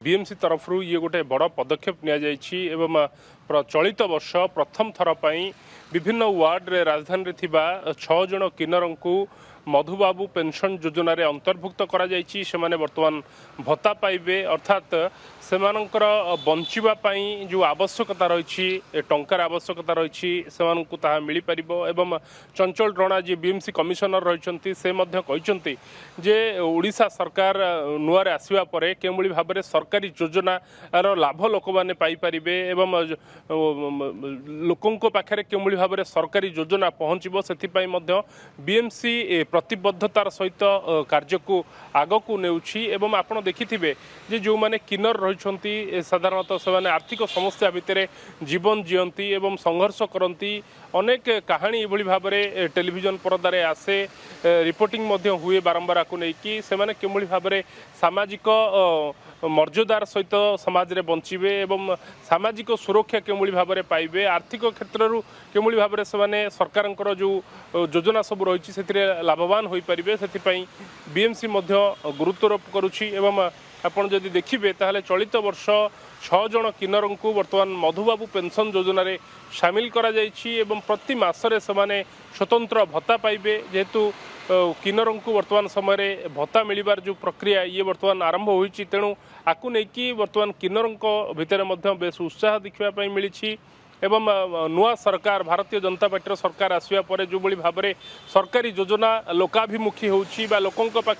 BMC तरफ ये गोटे बड़ पदक्षेप चलित वर्ष प्रथम थर विभिन्न वार्ड रे राजधानी रे थिबा 6 जन किन्नर को मधुबाबू पेंशन योजना रे अंतर्भुक्त करा जायछि। सेमाने वर्तमान भत्ता पाइबे अर्थात सेमानकर बंचिबा पई जो आवश्यकता रही टंकार आवश्यकता रही सेमानकु ताहा मिली परिबो। एवं चंचल रणा जी बीएमसी कमिशनर रहिसंती से मध्य कहिसंती जे ओडिशा सरकार नुआरे आसीबा परे केमुली भाबरे सरकारी योजना रो लाभ लोक माने पाई परिबे एवं लोकंको पाखरे केमुली भाबरे सरकारी योजना पहुंचबो सेथि पई मध्य बीएमसी प्रतिबद्धतार सहित कार्य को आग को नेउछि। एवं आपण देखिथिबे जे जो माने किन्नर रहिसंती साधारणतः से आर्थिक समस्या भितर जीवन जीवंती एवं संघर्ष करती अनेक कहानी एभली भाबरे टेलीविजन पर्दारे आसे रिपोर्टिंग मध्य हुए बारंबार आकु नेकी सेमाने केमुली भाबरे सामाजिक मर्यादार सहित समाज रे बंचिबे एवं सामाजिक सुरक्षा केमुली भाबरे पाइबे आर्थिक क्षेत्ररु केमुली भाबरे सेमाने सरकारंकर जो योजना सब रही से लाभवान हो पारे से बीएमसी गुरुत्वारोप करुछि। एवं आपण जदि देखिबे ताहले चलित वर्ष 6 जन किन्नर को वर्तमान मधुबाबू पेंशन योजना रे शामिल करा जायछि एवं प्रति मासरे सेमाने स्वतंत्र भत्ता पाइबे। जेहेतु किन्नर को वर्तमान समय भत्ता मिलबार जो प्रक्रिया ये वर्तमान आरंभ होइछि तेणु आकु नेकी वर्तमान किन्नर भितर बेस उत्साह देखा मिली। एवं नुआ सरकार भारतीय जनता पार्टी सरकार आसवा पर जो भाव में सरकारी योजना लोकाभिमुखी होउछि बा लोकंक